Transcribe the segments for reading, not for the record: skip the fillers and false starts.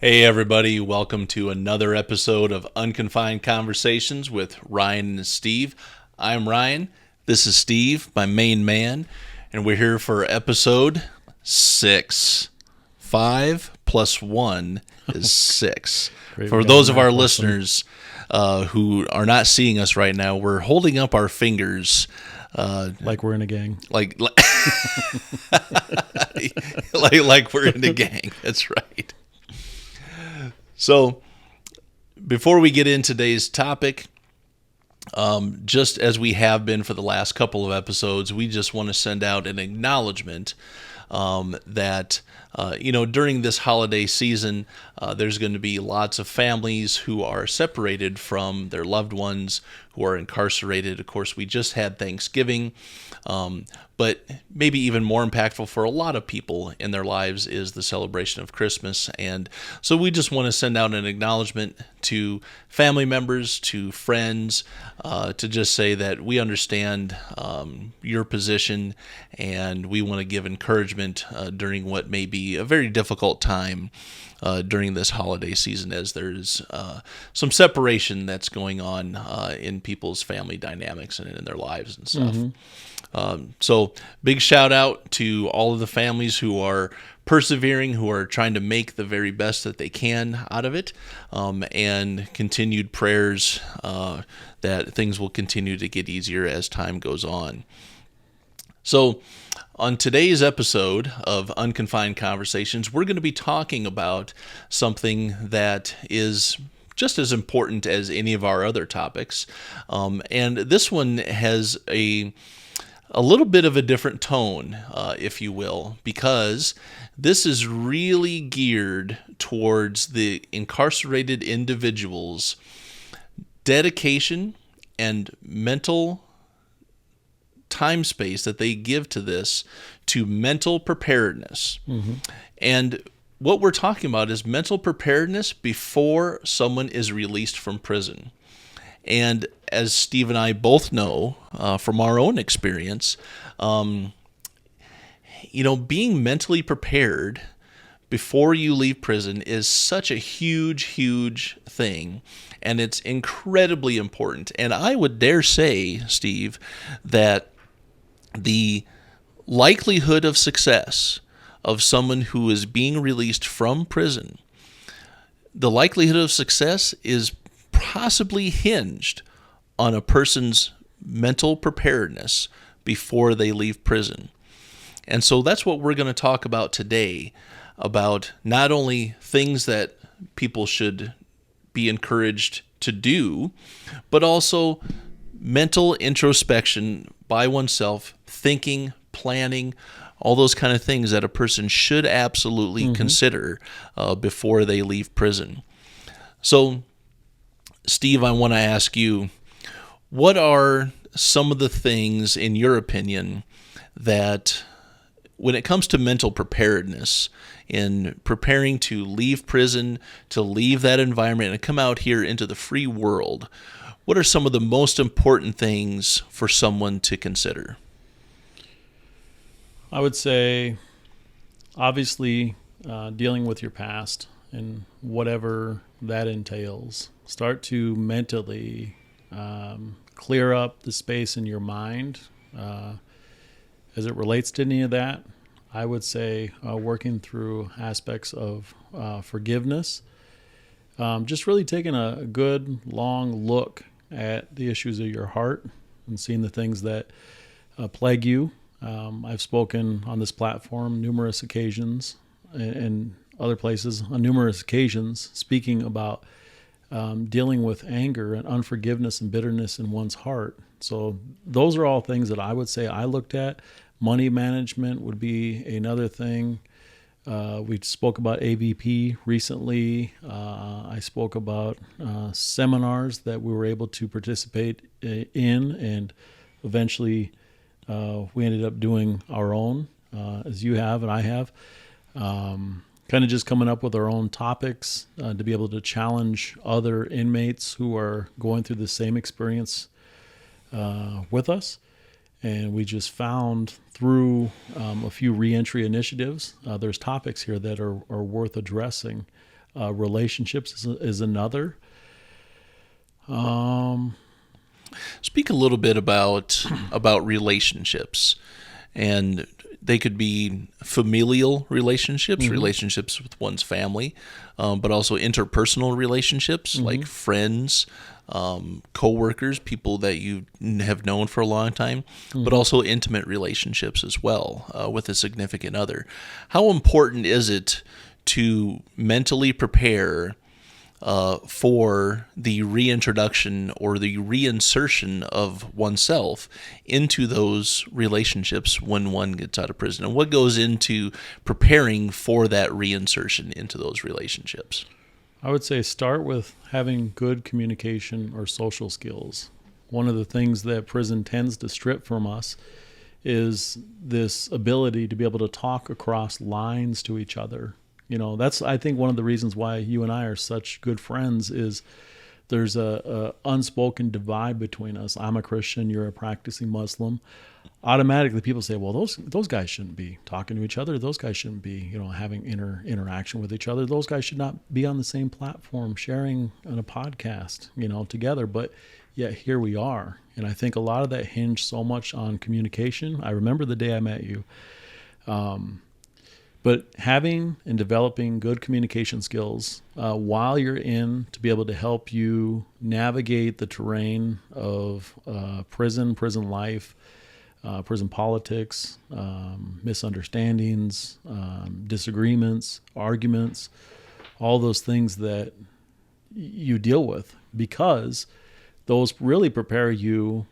Hey, everybody, welcome to another episode of Unconfined Conversations with Ryan and Steve. I'm Ryan. This is Steve, my main man, and we're here for episode 6. 5 plus 1 is 6. For those of our listeners who are not seeing us right now, we're holding up our fingers. Like we're in a gang. Like we're in a gang. That's right. So, before we get into today's topic, just as we have been for the last couple of episodes, we just want to send out an acknowledgement that, during this holiday season, there's going to be lots of families who are separated from their loved ones who are incarcerated. Of course, we just had Thanksgiving, but maybe even more impactful for a lot of people in their lives is the celebration of Christmas. And so we just want to send out an acknowledgement to family members, to friends, to just say that we understand your position, and we want to give encouragement during what may be a very difficult time during this holiday season, as there's some separation that's going on in people's family dynamics and in their lives and stuff. So big shout out to all of the families who are persevering, who are trying to make the very best that they can out of it, and continued prayers that things will continue to get easier as time goes on. So on today's episode of Unconfined Conversations, we're going to be talking about something that is just as important as any of our other topics. And this one has a little bit of a different tone, if you will, because this is really geared towards the incarcerated individual's dedication and mental time space that they give to this, to mental preparedness. And what we're talking about is mental preparedness before someone is released from prison. And as Steve and I both know from our own experience, being mentally prepared before you leave prison is such a huge, huge thing. And it's incredibly important. And I would dare say, Steve, that the likelihood of success of someone who is being released from prison, the likelihood of success is possibly hinged on a person's mental preparedness before they leave prison. And so that's what we're going to talk about today, about not only things that people should be encouraged to do, but also mental introspection by oneself, thinking, planning, all those kind of things that a person should absolutely consider before they leave prison. So, Steve, I want to ask you, what are some of the things, in your opinion, that when it comes to mental preparedness, in preparing to leave prison, to leave that environment and come out here into the free world, what are some of the most important things for someone to consider? I would say, obviously, dealing with your past and whatever that entails. Start to mentally clear up the space in your mind as it relates to any of that. I would say working through aspects of forgiveness. Just really taking a good, long look at the issues of your heart and seeing the things that plague you. I've spoken on this platform numerous occasions and other places on numerous occasions speaking about dealing with anger and unforgiveness and bitterness in one's heart. So those are all things that I would say I looked at. Money management would be another thing. We spoke about AVP recently. I spoke about seminars that we were able to participate in, and eventually we ended up doing our own, as you have and I have. Kind of just coming up with our own topics to be able to challenge other inmates who are going through the same experience with us. And we just found through a few reentry initiatives, there's topics here that are worth addressing Relationships is another. Speak a little bit about relationships, and they could be familial relationships, relationships with one's family, but also interpersonal relationships like friends, co-workers, people that you have known for a long time, but also intimate relationships as well with a significant other. How important is it to mentally prepare for the reintroduction or the reinsertion of oneself into those relationships when one gets out of prison? And what goes into preparing for that reinsertion into those relationships? I would say start with having good communication or social skills. One of the things that prison tends to strip from us is this ability to be able to talk across lines to each other. That's, I think, one of the reasons why you and I are such good friends is there's a unspoken divide between us. I'm a Christian, you're a practicing Muslim. Automatically people say, well, those guys shouldn't be talking to each other. Those guys shouldn't be, having interaction with each other. Those guys should not be on the same platform sharing on a podcast, together. But yet here we are. And I think a lot of that hinged so much on communication. I remember the day I met you. But having and developing good communication skills while you're in to be able to help you navigate the terrain of prison life, prison politics, misunderstandings, disagreements, arguments, all those things that you deal with, because those really prepare you.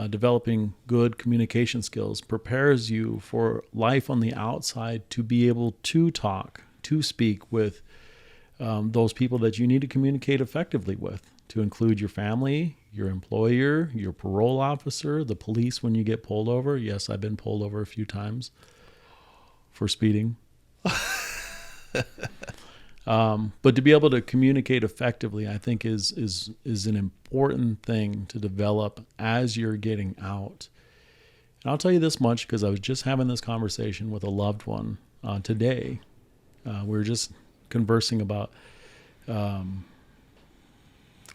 Developing good communication skills prepares you for life on the outside to be able to talk, to speak with those people that you need to communicate effectively with, to include your family, your employer, your parole officer, the police when you get pulled over. Yes, I've been pulled over a few times for speeding. But to be able to communicate effectively, I think is an important thing to develop as you're getting out. And I'll tell you this much, because I was just having this conversation with a loved one today. We were just conversing about. I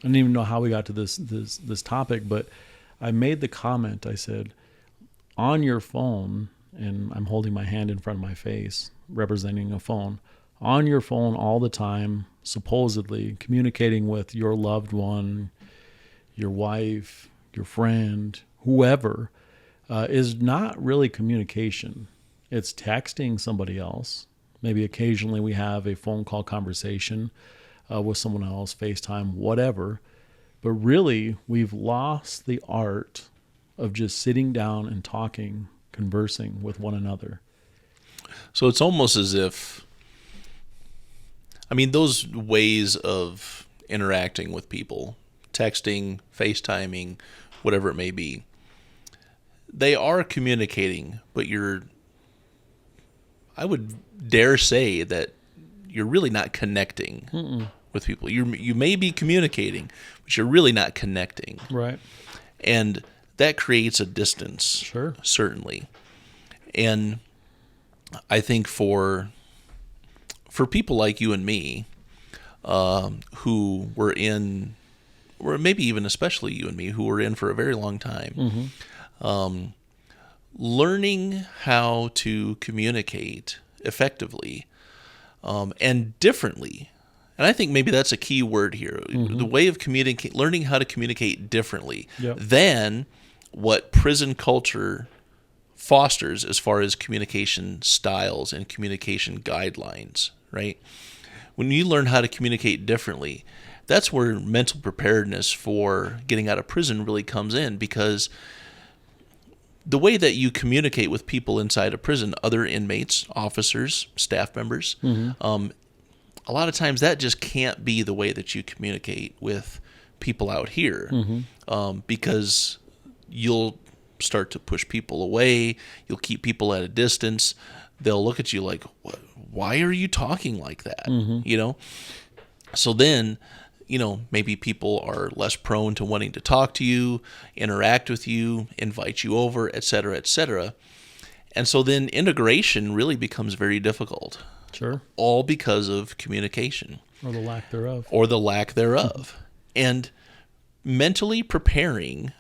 don't even know how we got to this topic, but I made the comment. I said, on your phone, and I'm holding my hand in front of my face, representing a phone. On your phone all the time, supposedly communicating with your loved one, your wife, your friend, whoever, is not really communication. It's texting somebody else. Maybe occasionally we have a phone call conversation with someone else, FaceTime, whatever. But really, we've lost the art of just sitting down and talking, conversing with one another. So it's almost as if, those ways of interacting with people, texting, FaceTiming, whatever it may be, they are communicating, but I would dare say that you're really not connecting with people. You may be communicating, but you're really not connecting. Right. And that creates a distance. Sure. Certainly. And I think for people like you and me, who were in, or maybe even especially you and me, who were in for a very long time, learning how to communicate effectively and differently. And I think maybe that's a key word here. The way of learning how to communicate differently than what prison culture fosters as far as communication styles and communication guidelines, right? When you learn how to communicate differently, that's where mental preparedness for getting out of prison really comes in, because the way that you communicate with people inside a prison, other inmates, officers, staff members, a lot of times that just can't be the way that you communicate with people out here, because you'll start to push people away. You'll keep people at a distance. They'll look at you like, why are you talking like that? So then, maybe people are less prone to wanting to talk to you, interact with you, invite you over, et cetera, et cetera. And so then integration really becomes very difficult. Sure. All because of communication. Or the lack thereof. or the lack thereof. And mentally preparing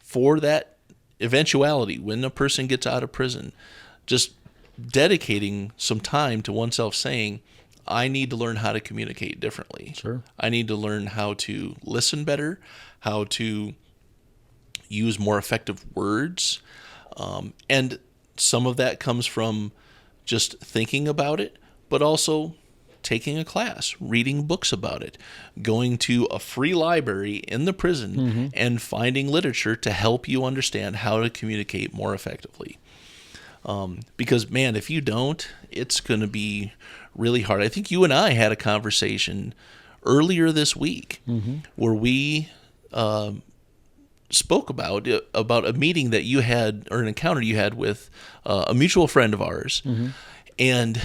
for that eventuality when a person gets out of prison, just dedicating some time to oneself saying, I need to learn how to communicate differently. Sure. I need to learn how to listen better, how to use more effective words. And some of that comes from just thinking about it, but also taking a class, reading books about it, going to a free library in the prison and finding literature to help you understand how to communicate more effectively. Because, man, if you don't, it's going to be really hard. I think you and I had a conversation earlier this week where we spoke about a meeting that you had, or an encounter you had with a mutual friend of ours. And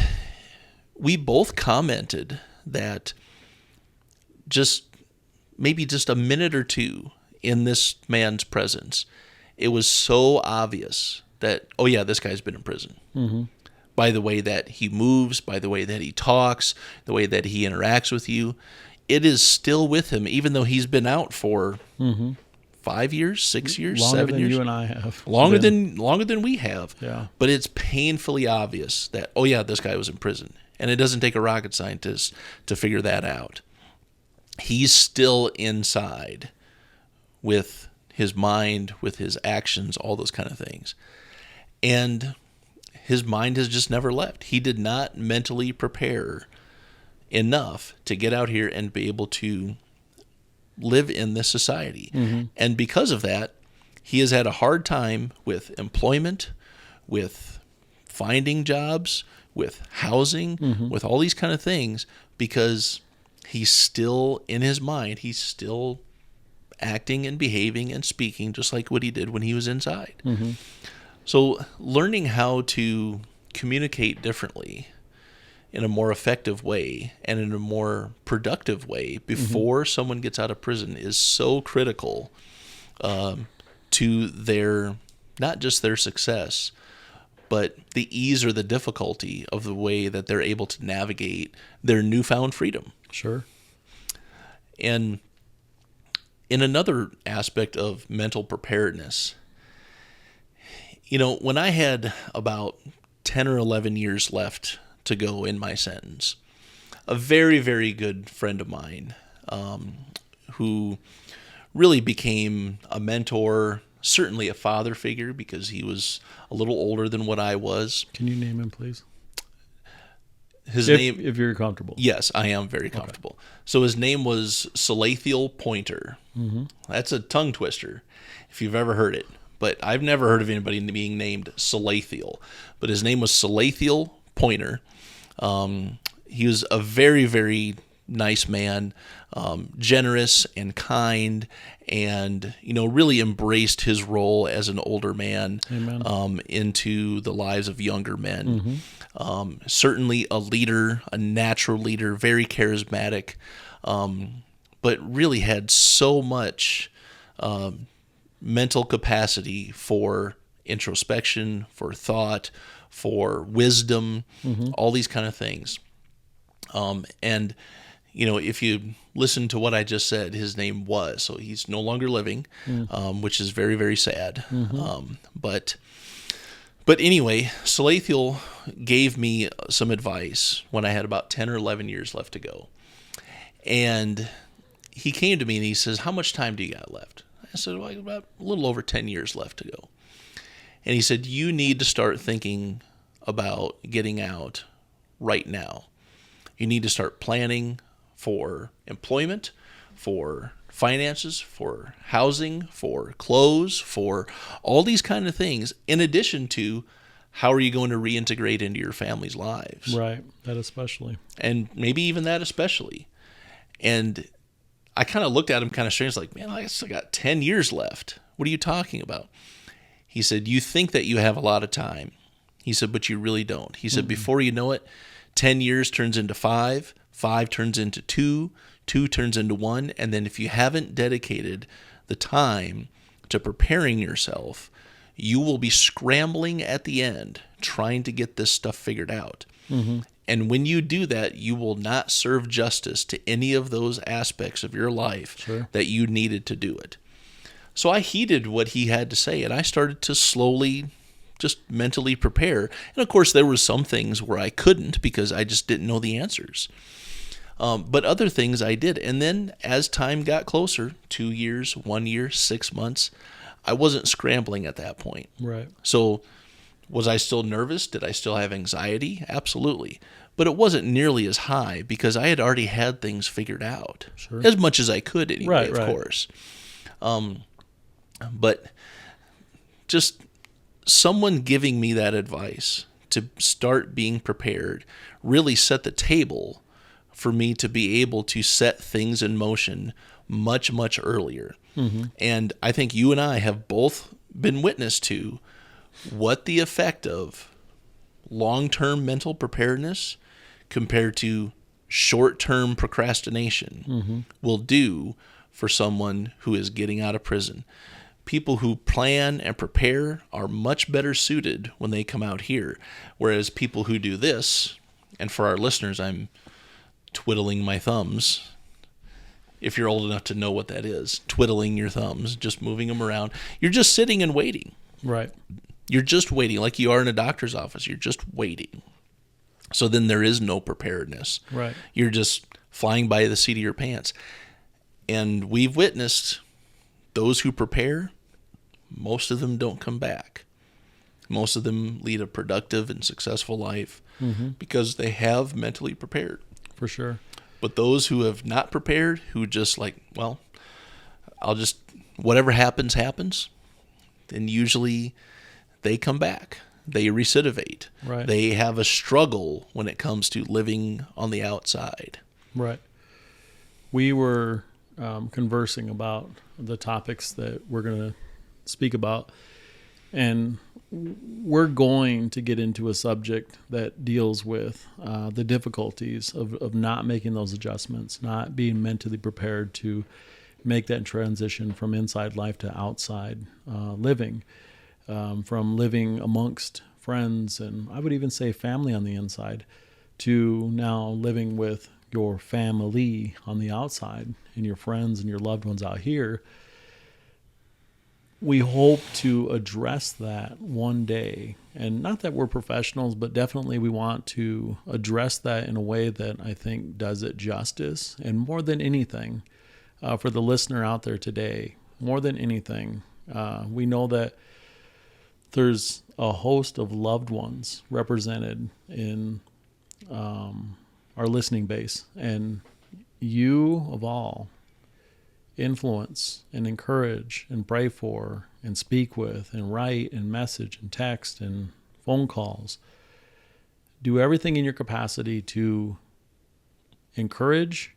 we both commented that maybe just a minute or two in this man's presence, it was so obvious that, oh yeah, this guy's been in prison. By the way that he moves, by the way that he talks, the way that he interacts with you, it is still with him, even though he's been out for 5 years, 6 years, Longer 7 than years. you and I have. Longer than we have. Yeah. But it's painfully obvious that, oh yeah, this guy was in prison. And it doesn't take a rocket scientist to figure that out. He's still inside with his mind, with his actions, all those kind of things. And his mind has just never left. He did not mentally prepare enough to get out here and be able to live in this society. And because of that, he has had a hard time with employment, with finding jobs, with housing, with all these kind of things, because he's still, in his mind, he's still acting and behaving and speaking just like what he did when he was inside. So learning how to communicate differently in a more effective way and in a more productive way before someone gets out of prison is so critical to their, not just their success, but the ease or the difficulty of the way that they're able to navigate their newfound freedom. Sure. And in another aspect of mental preparedness, when I had about 10 or 11 years left to go in my sentence, a very, very good friend of mine who really became a mentor, certainly a father figure because he was a little older than what I was. Can you name him, please? His name, if you're comfortable. Yes, I am very comfortable. Okay. So his name was Salathiel Pointer. That's a tongue twister, if you've ever heard it. But I've never heard of anybody being named Salathiel. But his name was Salathiel Pointer. He was a very, very nice man, generous and kind, and really embraced his role as an older man into the lives of younger men. Certainly a leader, a natural leader, very charismatic, but really had so much mental capacity for introspection, for thought, for wisdom, all these kind of things. And if you listen to what I just said, his name was, so he's no longer living, which is very, very sad. But anyway, Salathiel gave me some advice when I had about 10 or 11 years left to go. And he came to me and he says, how much time do you got left? I said, well, about a little over 10 years left to go. And he said, you need to start thinking about getting out right now. You need to start planning for employment, for finances, for housing, for clothes, for all these kind of things, in addition to how are you going to reintegrate into your family's lives. Right, that especially. And maybe even that especially. And I kind of looked at him kind of strange, like, man, I still got 10 years left. What are you talking about? He said, you think that you have a lot of time. He said, but you really don't. He said, before you know it, 10 years turns into 5, 5 turns into 2, 2 turns into 1, and then if you haven't dedicated the time to preparing yourself, you will be scrambling at the end trying to get this stuff figured out. And when you do that, you will not serve justice to any of those aspects of your life Sure. that you needed to do it. So I heeded what he had to say, and I started to slowly just mentally prepare. And of course, there were some things where I couldn't because I just didn't know the answers. But other things I did. And then as time got closer, 2 years, 1 year, 6 months, I wasn't scrambling at that point. Right. So was I still nervous? Did I still have anxiety? Absolutely. But it wasn't nearly as high because I had already had things figured out. Sure. As much as I could anyway, Right. of course. But just someone giving me that advice to start being prepared really set the table for me to be able to set things in motion much, much earlier. And I think you and I have both been witness to what the effect of long-term mental preparedness compared to short-term procrastination will do for someone who is getting out of prison. People who plan and prepare are much better suited when they come out here, whereas people who do this, and for our listeners, I'm twiddling my thumbs. If you're old enough to know what that is, twiddling your thumbs, just moving them around. You're just sitting and waiting. Right. You're just waiting, like you are in a doctor's office. You're just waiting. So then there is no preparedness. Right. You're just flying by the seat of your pants. And we've witnessed those who prepare, most of them don't come back. Most of them lead a productive and successful life because they have mentally prepared. For sure. But those who have not prepared, who just like, well, I'll just, whatever happens, happens, then usually they come back. They recidivate. Right. They have a struggle when it comes to living on the outside. Right. We were conversing about the topics that we're going to speak about, and we're going to get into a subject that deals with the difficulties of not making those adjustments, not being mentally prepared to make that transition from inside life to outside living, from living amongst friends, and I would even say family on the inside, to now living with your family on the outside and your friends and your loved ones out here. We hope to address that one day. And not that we're professionals, but definitely we want to address that in a way that I think does it justice. And more than anything, for the listener out there today, more than anything, we know that there's a host of loved ones represented in our listening base. And you, of all, influence and encourage and pray for and speak with and write and message and text and phone calls. Do everything in your capacity to encourage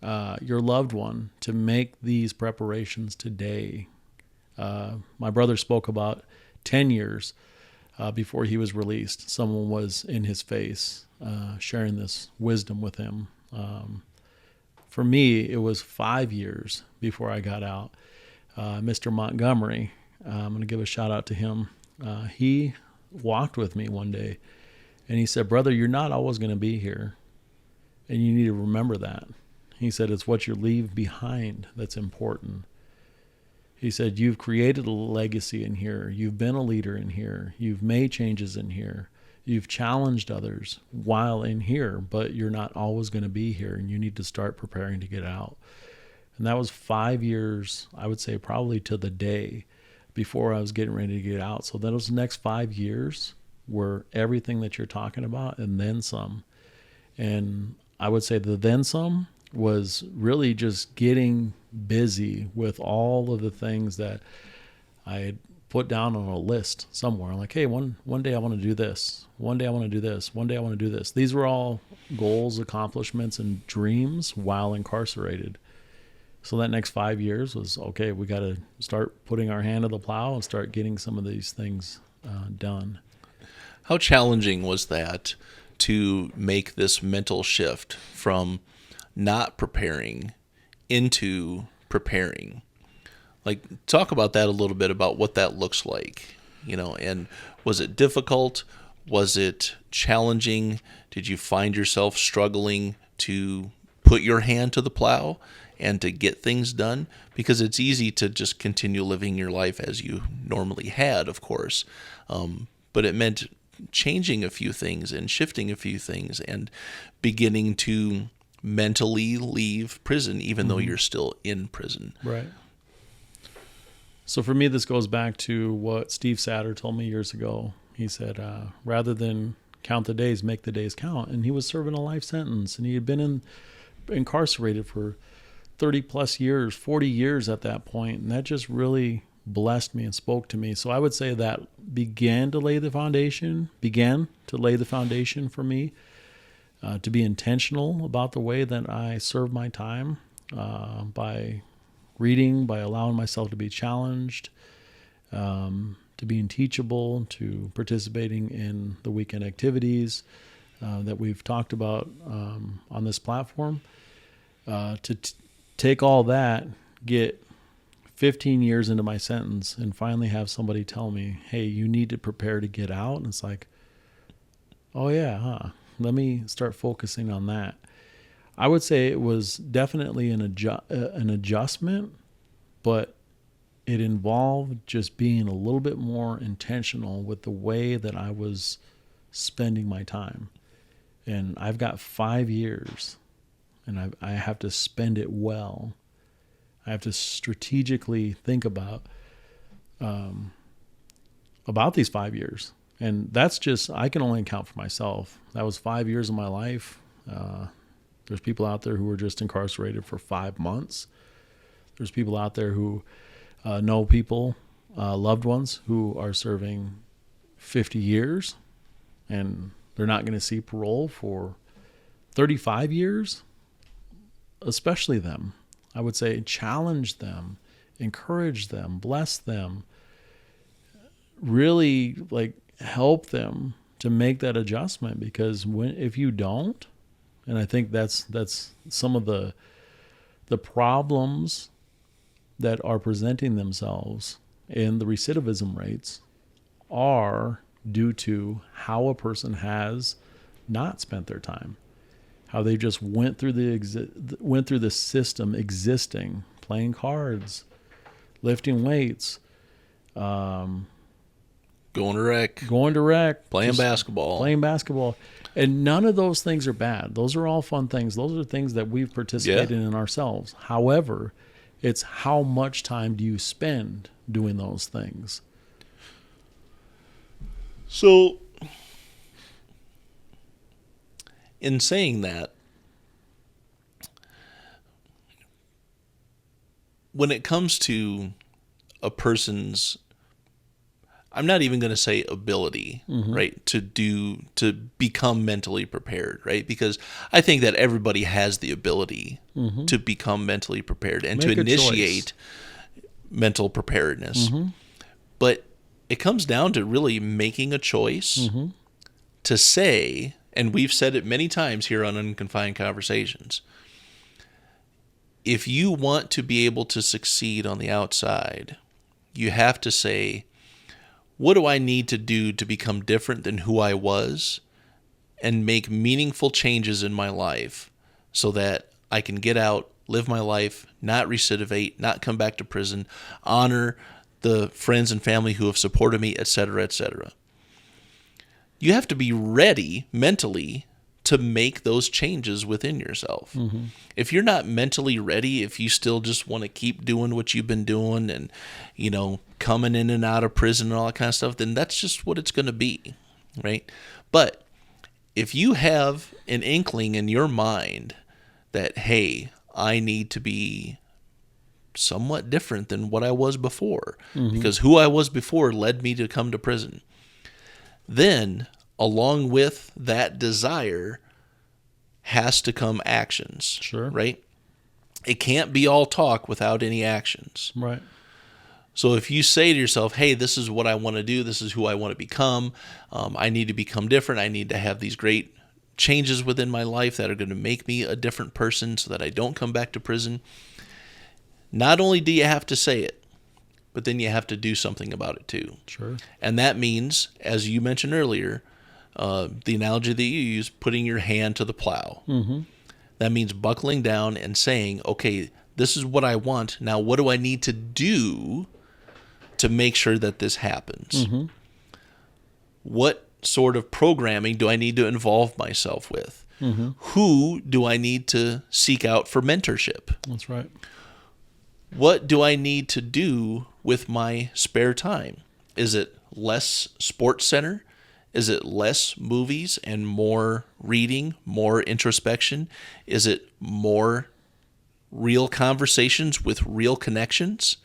your loved one to make these preparations today. My brother spoke about 10 years before he was released. Someone was in his face sharing this wisdom with him. For me, it was 5 years before I got out. Mr. Montgomery, I'm going to give a shout out to him. He walked with me one day and he said, "Brother, you're not always going to be here. And you need to remember that." He said, "It's what you leave behind that's important." He said, "You've created a legacy in here. You've been a leader in here. You've made changes in here. You've challenged others while in here, but you're not always going to be here, and you need to start preparing to get out." And that was 5 years, I would say probably to the day, before I was getting ready to get out. So those next 5 years were everything that you're talking about and then some. And I would say the then some was really just getting busy with all of the things that I had put down on a list somewhere. Like, hey, one day I want to do this. One day I want to do this. One day I want to do this. These were all goals, accomplishments, and dreams while incarcerated. So that next 5 years was, okay, we got to start putting our hand to the plow and start getting some of these things done. How challenging was that to make this mental shift from not preparing into preparing? Like, talk about that a little bit, about what that looks like, and was it difficult? Was it challenging? Did you find yourself struggling to put your hand to the plow and to get things done? Because it's easy to just continue living your life as you normally had, of course. But it meant changing a few things and shifting a few things and beginning to mentally leave prison, even though you're still in prison. Right. So for me, this goes back to what Steve Satter told me years ago. He said, rather than count the days, make the days count. And he was serving a life sentence, and he had been incarcerated for 30 plus years, 40 years at that point. And that just really blessed me and spoke to me. So I would say that began to lay the foundation for me to be intentional about the way that I serve my time by reading, by allowing myself to be challenged, to being teachable, to participating in the weekend activities that we've talked about on this platform, to take all that, get 15 years into my sentence, and finally have somebody tell me, hey, you need to prepare to get out. And it's like, oh yeah, huh? Let me start focusing on that. I would say it was definitely an adjustment, but it involved just being a little bit more intentional with the way that I was spending my time. And I've got 5 years, and I have to spend it well. I have to strategically think about these 5 years. And that's just, I can only account for myself. That was 5 years of my life. There's people out there who were just incarcerated for 5 months. There's people out there who know people, loved ones, who are serving 50 years, and they're not going to see parole for 35 years. Especially them. I would say challenge them, encourage them, bless them, really help them to make that adjustment, because if you don't, and I think that's some of the problems that are presenting themselves in the recidivism rates are due to how a person has not spent their time, how they just went through the system existing, playing cards, lifting weights, Going to rec, playing basketball. And none of those things are bad. Those are all fun things. Those are things that we've participated in ourselves. However, it's how much time do you spend doing those things? So, in saying that, when it comes to a person's, I'm not even going to say ability, right, to become mentally prepared, right? Because I think that everybody has the ability to become mentally prepared and to initiate mental preparedness. But it comes down to really making a choice to say, and we've said it many times here on Unconfined Conversations, if you want to be able to succeed on the outside, you have to say, what do I need to do to become different than who I was and make meaningful changes in my life so that I can get out, live my life, not recidivate, not come back to prison, honor the friends and family who have supported me, etc., etc. You have to be ready mentally to make those changes within yourself. If you're not mentally ready, if you still just want to keep doing what you've been doing and, coming in and out of prison and all that kind of stuff, then that's just what it's going to be, right? But if you have an inkling in your mind that, hey, I need to be somewhat different than what I was before, because who I was before led me to come to prison, then along with that desire has to come actions. Sure. Right? It can't be all talk without any actions. Right. So if you say to yourself, hey, this is what I want to do, this is who I want to become, I need to become different, I need to have these great changes within my life that are going to make me a different person so that I don't come back to prison, not only do you have to say it, but then you have to do something about it too. Sure. And that means, as you mentioned earlier, the analogy that you use, putting your hand to the plow. Mm-hmm. That means buckling down and saying, okay, this is what I want. Now, what do I need to do to make sure that this happens? Mm-hmm. What sort of programming do I need to involve myself with? Mm-hmm. Who do I need to seek out for mentorship? That's right. What do I need to do with my spare time? Is it less sports center? Is it less movies and more reading, more introspection? Is it more real conversations with real connections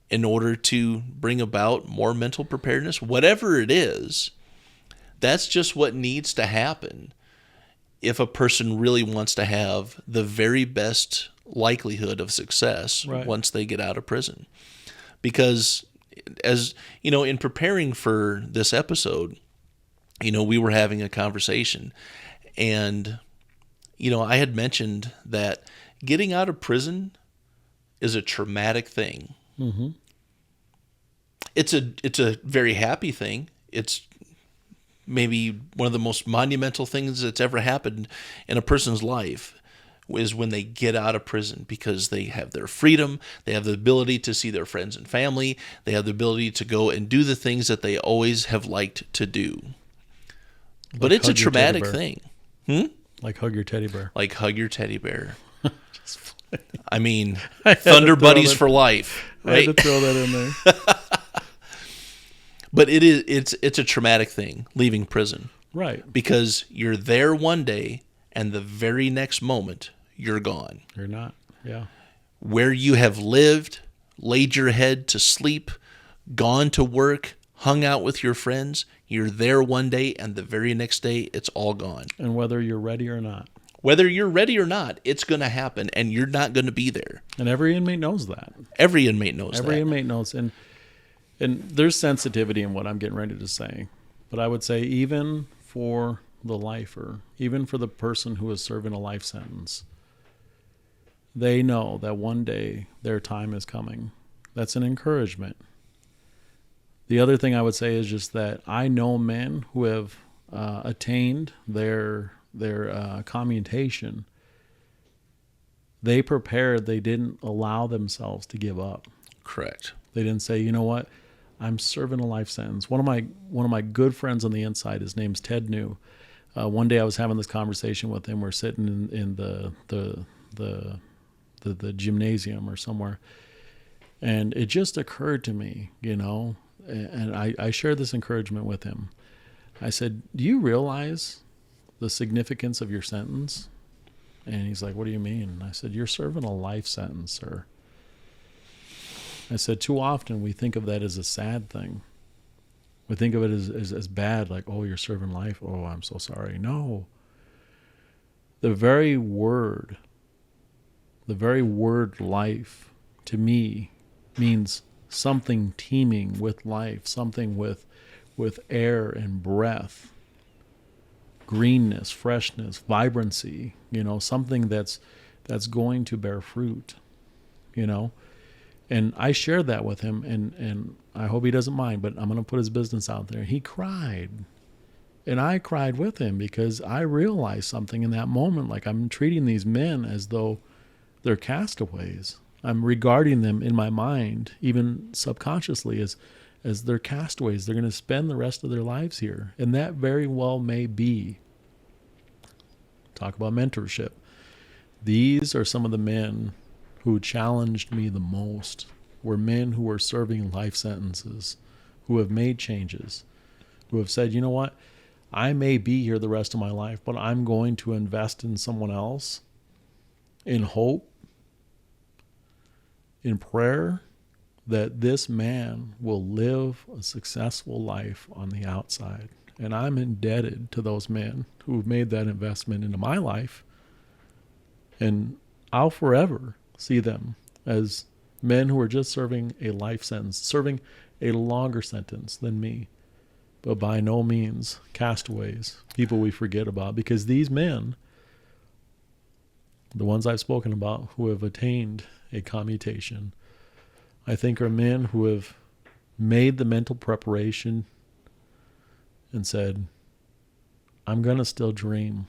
in order to bring about more mental preparedness? Whatever it is, that's just what needs to happen if a person really wants to have the very best likelihood of success Right. once they get out of prison. Because, as you know, in preparing for this episode, we were having a conversation, and I had mentioned that getting out of prison is a traumatic thing. Mm-hmm. It's a very happy thing. It's maybe one of the most monumental things that's ever happened in a person's life is when they get out of prison, because they have their freedom, they have the ability to see their friends and family, they have the ability to go and do the things that they always have liked to do. But it's a traumatic thing. Like hug your teddy bear. Like hug your teddy bear. Just I mean, I had Thunder to throw Buddies that- for life, I had right? to throw that in there. But it's a traumatic thing, leaving prison, Right. because you're there one day and the very next moment you're gone. You're not. Yeah. Where you have lived, laid your head to sleep, gone to work, hung out with your friends, you're there one day and the very next day it's all gone. And whether you're ready or not. Whether you're ready or not, it's going to happen, and you're not going to be there. And every inmate knows that. Every inmate knows Every that. inmate knows. And there's sensitivity in what I'm getting ready to say. But I would say even for the lifer, even for the person who is serving a life sentence, they know that one day their time is coming. That's an encouragement. The other thing I would say is just that I know men who have attained their commutation. They prepared. They didn't allow themselves to give up. Correct. They didn't say, you know what, I'm serving a life sentence. One of my good friends on the inside, his name's Ted New. One day I was having this conversation with him. We're sitting in the gymnasium or somewhere, and it just occurred to me, and I shared this encouragement with him. I said, do you realize the significance of your sentence? And he's like, what do you mean? I said, you're serving a life sentence, sir. I said, too often we think of that as a sad thing. We think of it as bad, like, oh, you're serving life. Oh, I'm so sorry. No. The very word life to me means something teeming with life, something with air and breath, greenness, freshness, vibrancy, something that's going to bear fruit, And I shared that with him, and I hope he doesn't mind, but I'm going to put his business out there. He cried, and I cried with him because I realized something in that moment. Like, I'm treating these men as though they're castaways. I'm regarding them in my mind, even subconsciously, as they're castaways. They're going to spend the rest of their lives here, and that very well may be. Talk about mentorship. These are some of the men who challenged me the most, were men who were serving life sentences, who have made changes, who have said, you know what, I may be here the rest of my life, but I'm going to invest in someone else, in hope, in prayer, that this man will live a successful life on the outside. And I'm indebted to those men who've made that investment into my life. And I'll forever see them as men who are just serving a life sentence, serving a longer sentence than me, but by no means castaways, people we forget about, because these men, the ones I've spoken about, who have attained a commutation, I think are men who have made the mental preparation and said, I'm going to still dream.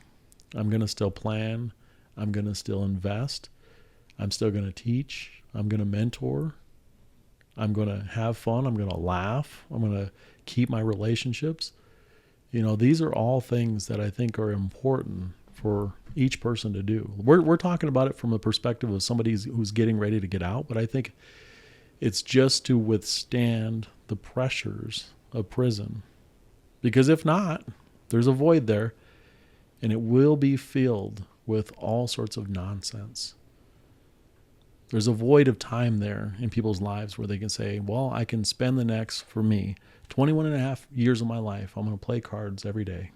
I'm going to still plan. I'm going to still invest. I'm still going to teach. I'm going to mentor. I'm going to have fun. I'm going to laugh. I'm going to keep my relationships. These are all things that I think are important for each person to do. We're talking about it from a perspective of somebody who's getting ready to get out, but I think it's just to withstand the pressures of prison. Because if not, there's a void there, and it will be filled with all sorts of nonsense. There's a void of time there in people's lives where they can say, well, I can spend the next, for me, 21 and a half years of my life. I'm going to play cards every day.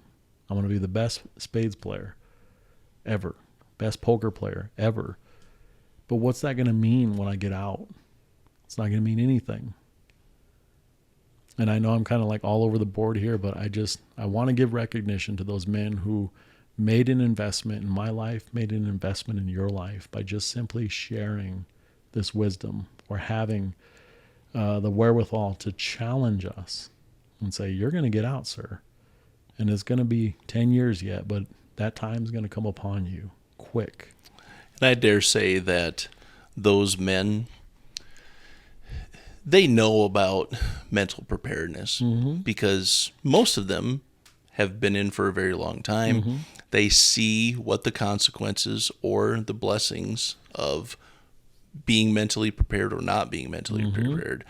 I'm going to be the best spades player ever, best poker player ever. But what's that going to mean when I get out? It's not going to mean anything. And I know I'm kind of like all over the board here, but I want to give recognition to those men who made an investment in my life, made an investment in your life by just simply sharing this wisdom or having the wherewithal to challenge us and say, you're going to get out, sir. And it's going to be 10 years yet, but that time's going to come upon you quick. And I dare say that those men, they know about mental preparedness because most of them have been in for a very long time. They see what the consequences or the blessings of being mentally prepared or not being mentally prepared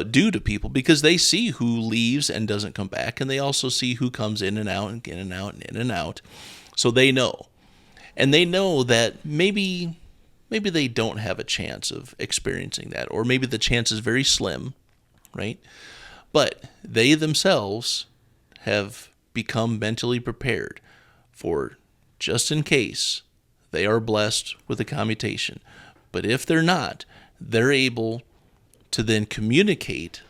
do to people, because they see who leaves and doesn't come back, and they also see who comes in and out and in and out and in and out. So they know. And they know that maybe they don't have a chance of experiencing that, or maybe the chance is very slim, right? But they themselves have become mentally prepared for just in case they are blessed with a commutation. But if they're not, they're able to then communicate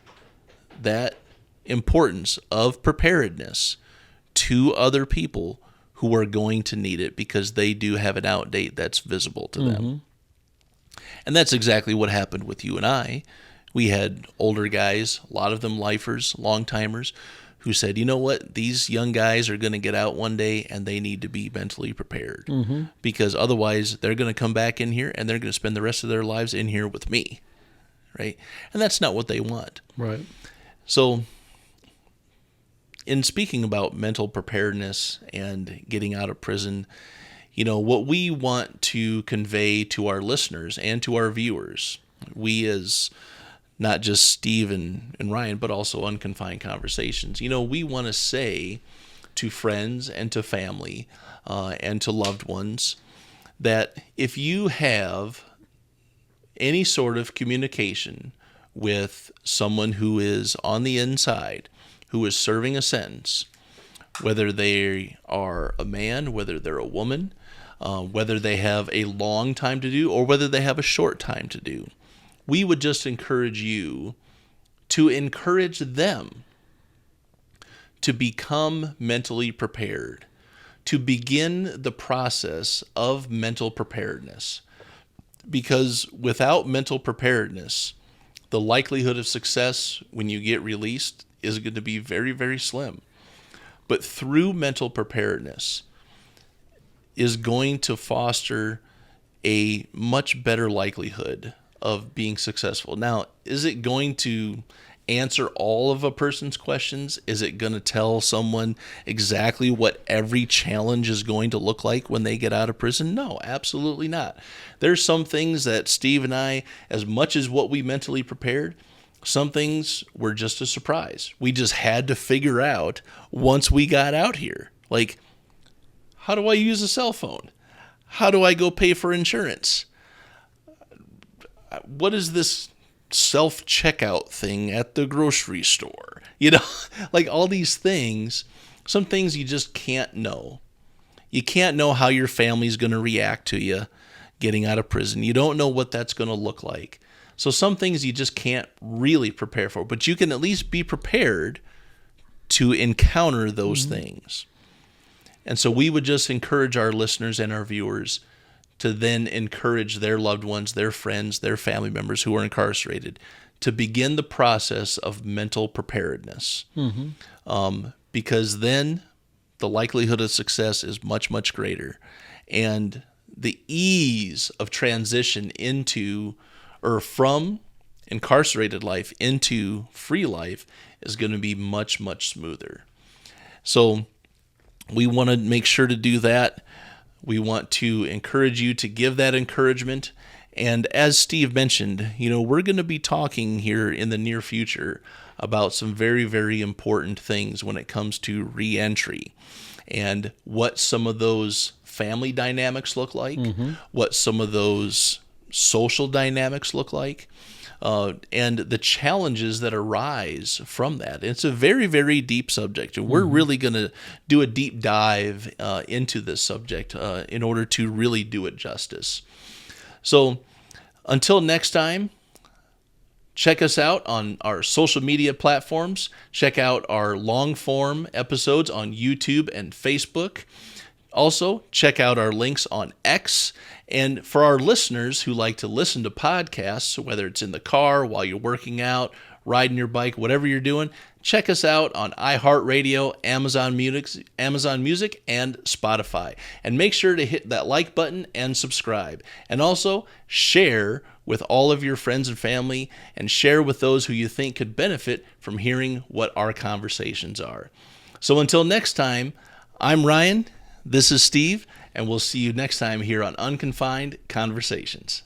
that importance of preparedness to other people who are going to need it, because they do have an out date that's visible to them. And that's exactly what happened with you and I. We had older guys, a lot of them lifers, long-timers, who said, you know what, these young guys are going to get out one day and they need to be mentally prepared, because otherwise they're going to come back in here and they're going to spend the rest of their lives in here with me, right? And that's not what they want. Right. So in speaking about mental preparedness and getting out of prison, what we want to convey to our listeners and to our viewers, we as not just Steve and Ryan, but also Unconfined Conversations, we want to say to friends and to family and to loved ones that if you have any sort of communication with someone who is on the inside, who is serving a sentence, whether they are a man, whether they're a woman, whether they have a long time to do or whether they have a short time to do, we would just encourage you to encourage them to become mentally prepared, to begin the process of mental preparedness. Because without mental preparedness, the likelihood of success when you get released is going to be very, very slim. But through mental preparedness is going to foster a much better likelihood of being successful. Now, is it going to answer all of a person's questions? Is it going to tell someone exactly what every challenge is going to look like when they get out of prison? No, absolutely not. There's some things that Steve and I, as much as what we mentally prepared, some things were just a surprise. We just had to figure out once we got out here. Like, how do I use a cell phone? How do I go pay for insurance? What is this self-checkout thing at the grocery store? Like all these things, some things you just can't know. You can't know how your family's going to react to you getting out of prison. You don't know what that's going to look like. So some things you just can't really prepare for, but you can at least be prepared to encounter those things. And so we would just encourage our listeners and our viewers to then encourage their loved ones, their friends, their family members who are incarcerated to begin the process of mental preparedness. Because then the likelihood of success is much, much greater. And the ease of transition into or from incarcerated life into free life is going to be much, much smoother. So we want to make sure to do that. We want to encourage you to give that encouragement. And as Steve mentioned, we're going to be talking here in the near future about some very, very important things when it comes to reentry and what some of those family dynamics look like, what some of those social dynamics look like, and the challenges that arise from that. It's a very, very deep subject, and we're really going to do a deep dive into this subject in order to really do it justice. So until next time, check us out on our social media platforms. Check out our long-form episodes on YouTube and Facebook. Also, check out our links on X. And for our listeners who like to listen to podcasts, whether it's in the car, while you're working out, riding your bike, whatever you're doing, check us out on iHeartRadio, Amazon Music, and Spotify. And make sure to hit that like button and subscribe. And also share with all of your friends and family, and share with those who you think could benefit from hearing what our conversations are. So until next time, I'm Ryan. This is Steve, and we'll see you next time here on Unconfined Conversations.